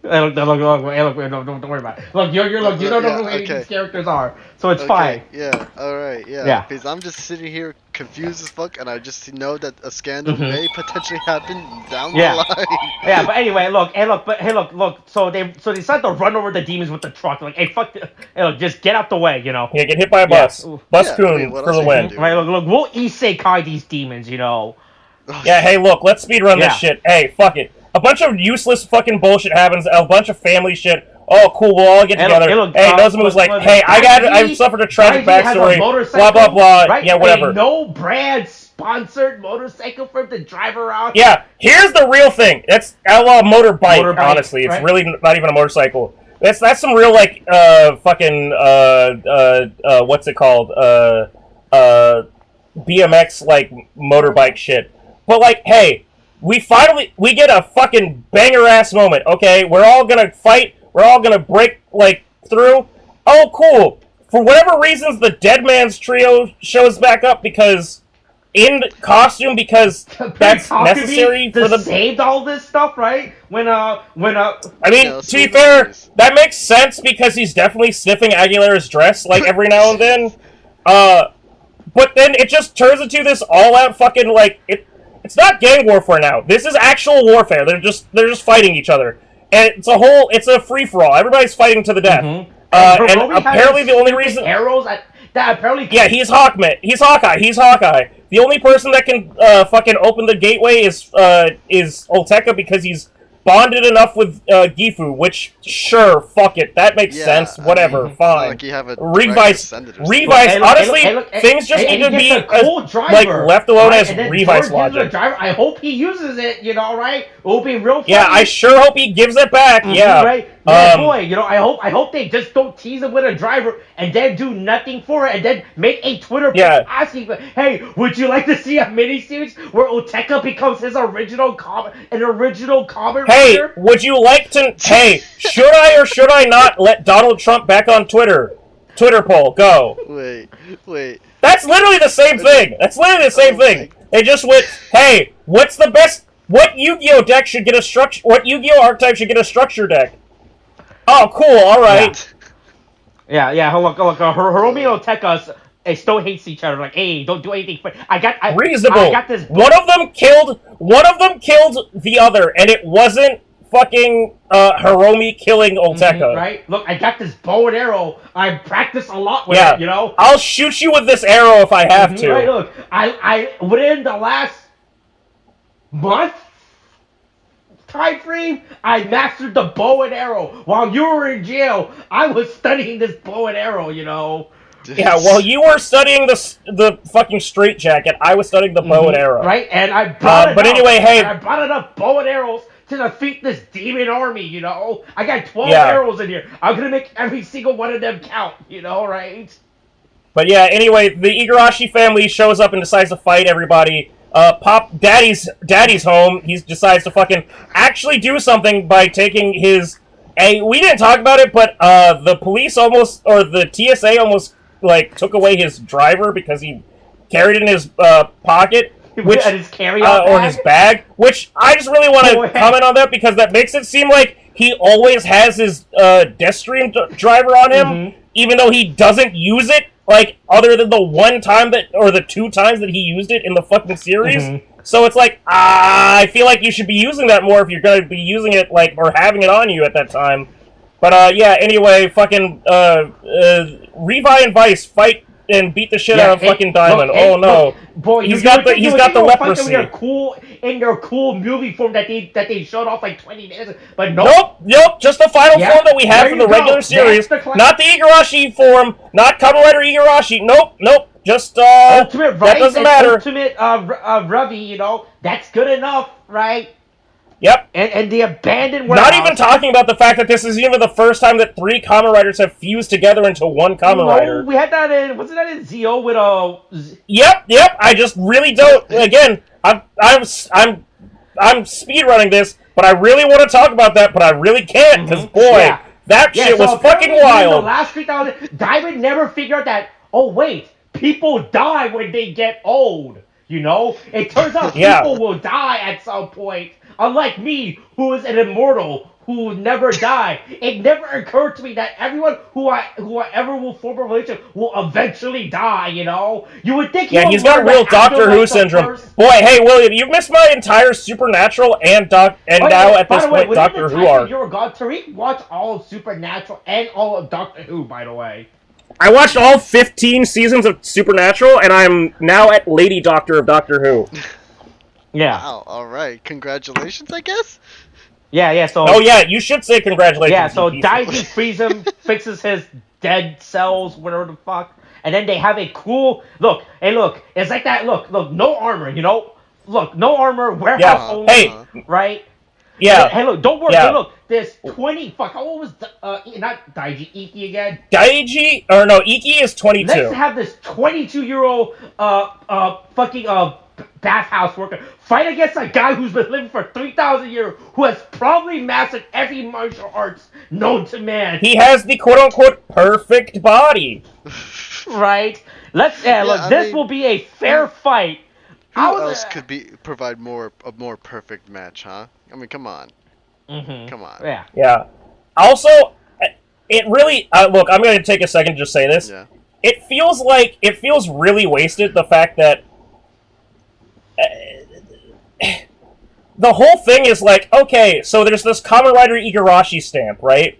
Don't worry about it. Look, you don't know who any of these characters are, so it's fine. Yeah, alright, Yeah. because I'm just sitting here confused as fuck, and I just know that a scandal may potentially happen down the line. Yeah, but anyway, look. So they decide to run over the demons with the truck. Like, hey, fuck, hey, look, just get out the way, you know. Yeah, get hit by a bus. Bus Yeah, I coon mean, what for else the are you win. gonna do? Right, look, we'll isekai these demons, you know. Yeah, hey, look, let's speedrun Yeah. this shit. Hey, fuck it. A bunch of useless fucking bullshit happens, a bunch of family shit. Oh, cool, we'll all get together. Hey, Nozomu's like, hey, I suffered a tragic backstory, blah, blah, blah. Right? Yeah, whatever. No brand sponsored motorcycle for him to drive around. Yeah, here's the real thing. That's outlaw motorbike, honestly. It's right? really not even a motorcycle. That's some real, like, fucking, what's it called? BMX, like, motorbike shit. But, like, hey, we get a fucking banger-ass moment, okay? We're all gonna fight, we're all gonna break, like, through. Oh, cool. For whatever reasons, the Dead Man's Trio shows back up because... in costume, because that's necessary for the... saved all this stuff, right? I mean, to be fair, that makes sense because he's definitely sniffing Aguilera's dress, like, every now and then. But then it just turns into this all-out fucking, like, it's not gang warfare now. This is actual warfare. They're just fighting each other. And it's a free-for-all. Everybody's fighting to the death. And apparently the only reason... arrows that apparently... Yeah, he's Hawkeye. He's Hawkeye. The only person that can fucking open the gateway is Olteka because he's bonded enough with Gifu, which, sure, fuck it. That makes sense. Whatever, fine. Like you have a Revice, Hey, honestly, things just and need to he be gets a cool driver, like left alone right? as And then Revice George gives him logic. a driver. I hope he uses it, you know, right? It will be real funny. Yeah, I sure hope he gives it back. Yeah, right. Yeah, boy, you know, I hope they just don't tease him with a driver and then do nothing for it and then make a Twitter post asking, hey, would you like to see a miniseries where Oteka becomes his original comment Hey, writer? would you like to? Hey, should I or should I not let Donald Trump back on Twitter? Twitter poll, go. Wait. That's literally the same thing. They just went, hey, what's the best? What Yu-Gi-Oh deck should get a structure? What Yu-Gi-Oh archetype should get a structure deck? Oh, cool. All right. Yeah. Look. Hiromi and Oteka still hates each other. Like, hey, don't do anything. Reasonable. I got this. One of them killed the other, and it wasn't fucking Hiromi killing Olteka. Right? Look, I got this bow and arrow. I practice a lot with it, you know? I'll shoot you with this arrow if I have to. Right, look, I within the last month time frame, I mastered the bow and arrow. While you were in jail, I was studying this bow and arrow, you know? Yeah, while you were studying the fucking straitjacket, I was studying the bow and arrow. Right, and I brought I brought enough bow and arrows to defeat this demon army, you know? I got 12 arrows in here. I'm gonna make every single one of them count, you know, right? But yeah, anyway, the Igarashi family shows up and decides to fight everybody. Daddy's home. He decides to fucking actually do something by taking his... we didn't talk about it, but the police almost, or the TSA almost, like, took away his driver because he carried it in his pocket. Which, his carry-on or his bag, which I just really want to comment on that because that makes it seem like he always has his Deathstream driver on him, even though he doesn't use it, like, other than the one time or the 2 times that he used it in the fucking series. So it's like, I feel like you should be using that more if you're going to be using it, like, or having it on you at that time. But, yeah, anyway, fucking, Revi and Vice fight and beat the shit out of fucking Diamond. Boy, he's got the leprosy. In their cool movie form that they showed off like 20 minutes, but nope, just the final form that we have from the regular series, not the Igarashi form, not Kamen Rider Igarashi. Nope, just Ultimate Rice that doesn't matter. Ultimate Ravi, you know, that's good enough, right? Yep. And the abandoned warehouse. Not even talking about the fact that this is even the first time that 3 Kamen Riders have fused together into one Kamen Rider. We had that in, wasn't that in Zio with a... Yep, I just really don't, again, I'm speedrunning this, but I really want to talk about that, but I really can't, because boy, that shit was fucking wild. The last 3,000, Diamond never figured out that, oh wait, people die when they get old, you know? It turns out people will die at some point. Unlike me, who is an immortal, who will never die. It never occurred to me that everyone who I ever will form a relationship will eventually die. You know, you would think. Yeah, he's got real Doctor Who syndrome. Boy, hey William, you've missed my entire Supernatural and now at this point Doctor Who arc. You're a god. Tariq watched all of Supernatural and all of Doctor Who, by the way. I watched all 15 seasons of Supernatural, and I'm now at Lady Doctor of Doctor Who. Yeah. Wow, alright. Congratulations, I guess? Yeah, so... Oh, yeah, you should say congratulations. Yeah, so Daiji frees him, fixes his dead cells, whatever the fuck, and then they have a cool... Look, it's like that, look, no armor, you know? Look, no armor, warehouse only, hey. right? Yeah. Hey, look, don't worry. Yeah. Hey, look, there's 20... Fuck, how old was... not Daiji, Iki again? Daiji... Or no, Iki is 22. Let's have this 22-year-old, fucking, bathhouse worker fight against a guy who's been living for 3,000 years, who has probably mastered every martial arts known to man. He has the quote-unquote perfect body. Right? Look, this will be a fair fight. Who else could provide a more perfect match, huh? I mean, come on. Come on. Yeah. Yeah. Also, it really... look, I'm going to take a second to just say this. Yeah. It feels really wasted, the fact that the whole thing is like, okay, so there's this Kamen Rider Igarashi stamp, right?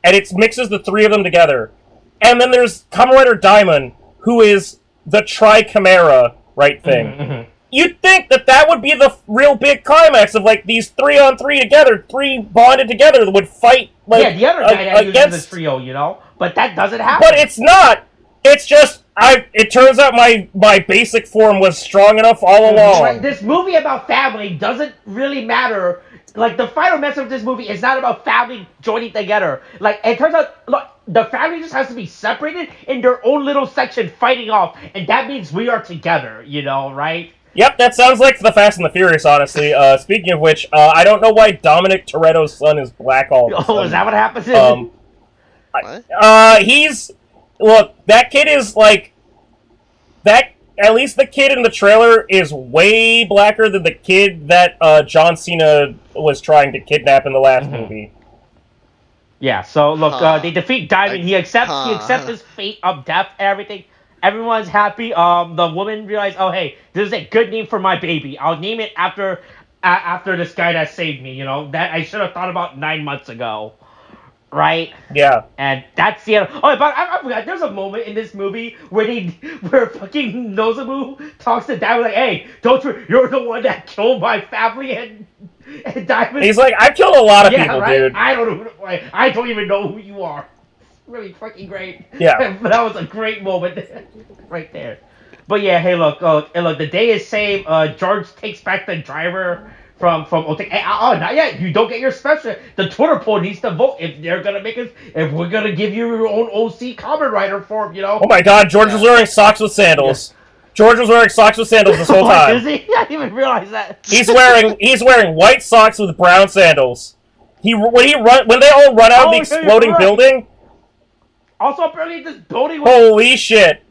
And it mixes the three of them together. And then there's Kamen Rider Diamond, who is the Tri-Chimera, right thing. You'd think that would be the real big climax of, like, these 3-on-3 together, 3 bonded together that would fight, like, yeah, the other guy that uses the trio, you know? But that doesn't happen. But it's not! It's just, it turns out my basic form was strong enough all along. This movie about family doesn't really matter. Like, the final message of this movie is not about family joining together. Like, it turns out, look, the family just has to be separated in their own little section fighting off, and that means we are together, you know, right? Yep, that sounds like the Fast and the Furious, honestly. Speaking of which, I don't know why Dominic Toretto's son is black all of a sudden. Oh, is that what happens? He's... Look, that kid is, like... At least the kid in the trailer is way blacker than the kid that John Cena was trying to kidnap in the last movie. Yeah, so look, they defeat Diamond. He accepts his fate of death and everything. Everyone's happy. The woman realized, oh hey, this is a good name for my baby. I'll name it after this guy that saved me. You know, that I should have thought about 9 months ago. Right? Yeah. And that's the end. Oh, but I forgot. There's a moment in this movie where fucking Nozomu talks to Diamond like, "Hey, you're the one that killed my family," and Diamond. He's like, "I've killed a lot of people, right? dude. I don't even know who you are." It's really fucking great. Yeah. But that was a great moment right there. But yeah, hey, look, the day is saved. George takes back the driver from Otake. Not yet. You don't get your special. The Twitter poll needs to vote if they're gonna if we're gonna give you your own OC Kamen Rider form, you know. Oh my God, George was wearing socks with sandals. Yeah. George was wearing socks with sandals this whole time. Is he? I didn't even realize that. He's wearing white socks with brown sandals. When they all run out of the exploding building. Also, apparently this building. Holy shit.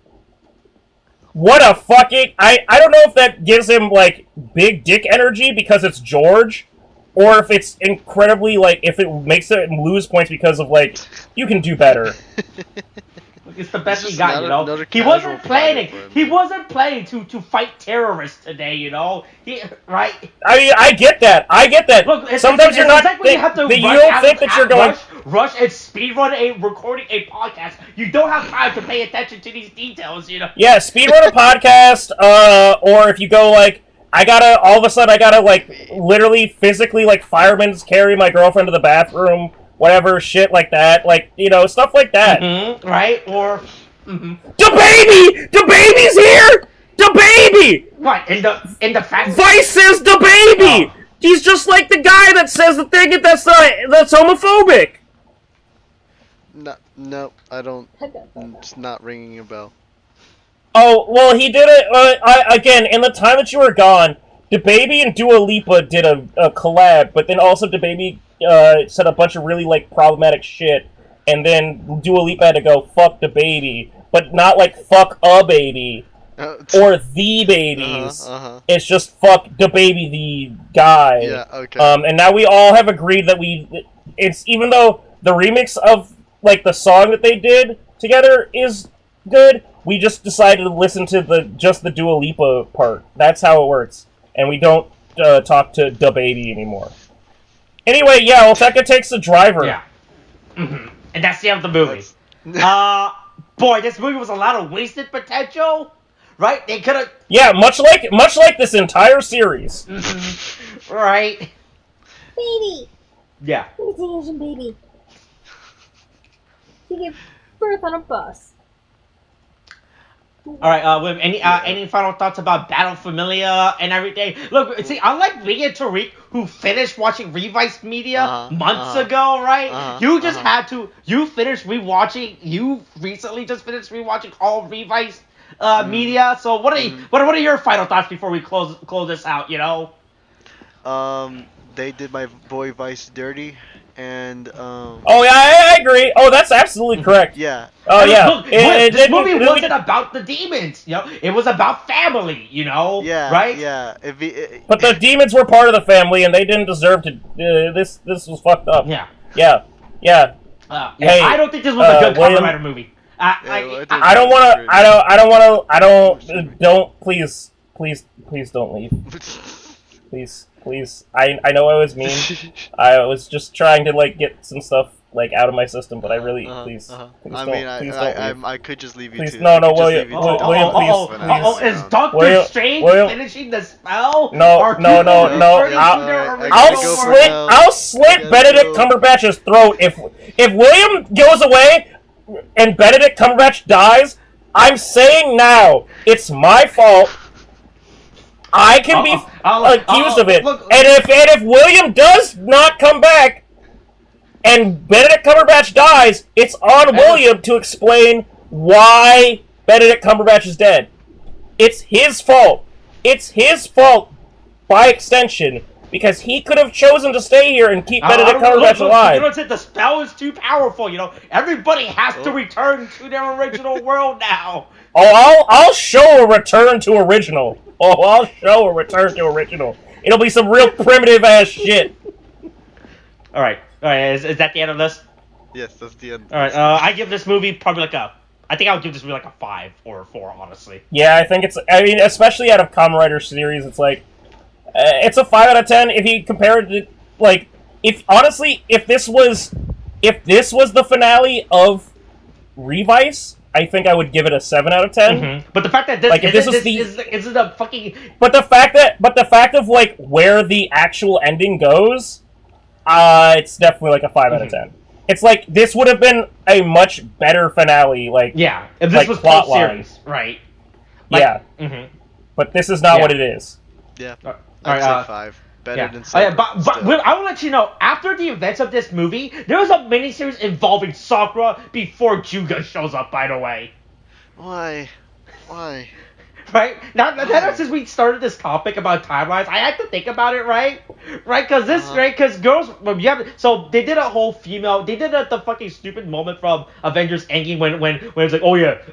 What a fucking... I don't know if that gives him, like, big dick energy because it's George, or if it's incredibly, like, if it makes him lose points because of, like, you can do better. It's the best he got, you know? He wasn't planning. He wasn't planning to fight terrorists today, you know? Right? I mean, I get that. Look, sometimes you're not... Like when you have to you don't think that you're going... Rush and speedrun recording a podcast. You don't have time to pay attention to these details, you know? Yeah, speedrun a podcast, or if you go, like, all of a sudden I gotta, like, literally, physically, like, firemen's carry my girlfriend to the bathroom, whatever, shit like that, like, you know, stuff like that. Right? Or... The baby! The baby's here! The baby! What, in the fact... Vice says the baby! Oh. He's just like the guy that says the thing that's homophobic! No, I don't... It's not ringing a bell. Oh, well, he did it, again, in the time that you were gone, DaBaby and Dua Lipa did a collab, but then also DaBaby said a bunch of really, like, problematic shit, and then Dua Lipa had to go, fuck DaBaby, but not like, fuck a baby, or the babies. It's just fuck DaBaby, the guy. Yeah, okay. And now we all have agreed that it's even though the remix of like the song that they did together is good, we just decided to listen to just the Dua Lipa part. That's how it works, and we don't talk to DaBaby anymore. Anyway, yeah, Olteka takes the driver. Yeah. Mm-hmm. And that's the end of the movie. Boy, this movie was a lot of wasted potential, right? They could have. Yeah, much like this entire series. Mm-hmm. Right. Baby! Yeah. It's an Asian baby. She gave birth on a bus. All right. With any final thoughts about Battle Familia and everything? Look, see, unlike me and Tariq, who finished watching Revice Media months ago, right? You just had to. You finished rewatching. You recently just finished rewatching all of Revice Media. So what are your final thoughts before we close this out? You know. They did my boy Vice dirty, and Oh yeah, I agree. Oh, that's absolutely correct. Yeah. Oh yeah. Look, this movie wasn't about the demons, you know. It was about family, you know. Yeah. Right. Yeah. But the demons were part of the family, and they didn't deserve to. This was fucked up. Yeah. Yeah. Yeah. Hey, I don't think this was a good Kamen Rider movie. I don't want to. Don't please don't leave. Please. I know I was mean. I was just trying to like get some stuff like out of my system, but I really please don't leave. I could just leave you. Please, too. no, William, please. Is Doctor Strange finishing the spell? No. I'll slit Benedict Cumberbatch's throat if William goes away and Benedict Cumberbatch dies. I'm saying now, it's my fault. I can be accused of it. And if William does not come back and Benedict Cumberbatch dies, it's on William to explain why Benedict Cumberbatch is dead. It's his fault. It's his fault by extension, because he could have chosen to stay here and keep Benedict Cumberbatch alive. You know what? The spell is too powerful. You know, everybody has to return to their original world now. Oh, I'll show a return to original. It'll be some real primitive ass shit. All right. Is that the end of this? Yes, that's the end. All right. I give this movie probably I think I would give this movie like a 5 or a 4, honestly. Yeah, I think especially out of Kamen Rider series, it's like, it's a 5 out of 10 if you compare it to, like, if this was the finale of Revice, I think I would give it a 7 out of 10. Mm-hmm. But the fact that this is a fucking... But the fact of, like, where the actual ending goes, it's definitely, like, a 5 out of 10. It's like, this would have been a much better finale, like... Yeah, if this was plot series, right? Like, yeah. Mm-hmm. But this is not what it is. Yeah. I'd say 5. Better than 7. But I will let you know, after the events of this movie, there was a miniseries involving Sakura before Juga shows up, by the way. Why? Right? Now since we started this topic about timelines, I had to think about it, right? Right? Because girls, so they did a whole female, they did the fucking stupid moment from Avengers Endgame when it's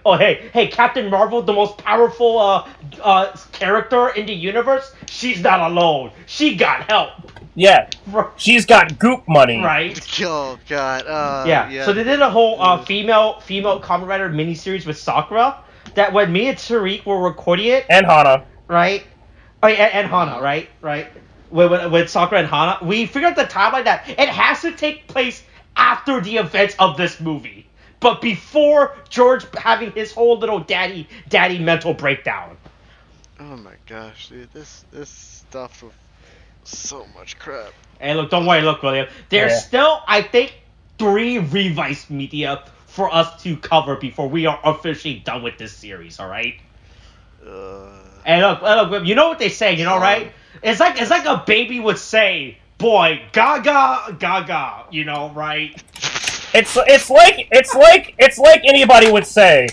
like, hey, Captain Marvel, the most powerful character in the universe, she's not alone. She got help. Yeah. She's got goop money. Right? Oh, God. Yeah. So they did a whole female Kamen Rider miniseries with Sakura. That when me and Tariq were recording it... And Hana. Right? Oh, yeah, and Hana, right? With Sakura and Hana, we figured out the timeline that it has to take place after the events of this movie. But before George having his whole little daddy mental breakdown. Oh my gosh, dude. This stuff was so much crap. Hey, look, don't worry, William. There's still, I think, 3 Revice Media for us to cover before we are officially done with this series, alright? Hey, look, you know what they say, you know, right? It's like a baby would say, boy, gaga, gaga, you know, right? It's like anybody would say.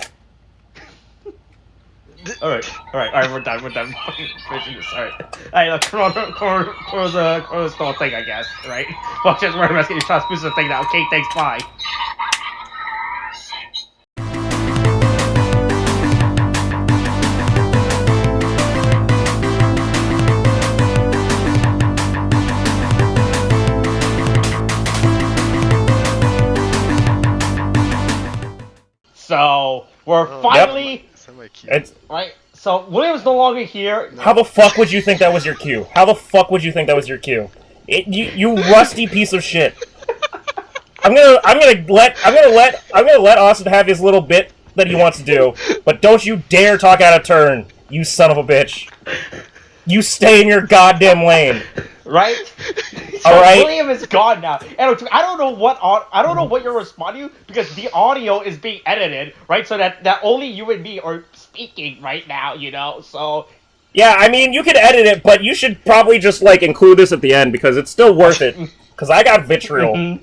Alright, we're done. Finishing this, alright, look, Corona's still a thing, I guess, right? Well, just we're rescuing shots, this is the thing now. Okay, thanks, bye. We're finally Semi-cute. It's, right. So William's no longer here. how the fuck would you think that was your cue? How the fuck would you think that was your cue? You rusty piece of shit. I'm gonna let Austin have his little bit that he wants to do, but don't you dare talk out of turn, you son of a bitch. You stay in your goddamn lane. Right? All right. William is gone now. And I don't know what you're responding to because the audio is being edited, right? So that only you and me are speaking right now, you know. So Yeah, I mean, you can edit it, but you should probably just, like, include this at the end, because it's still worth it. Because I got vitriol.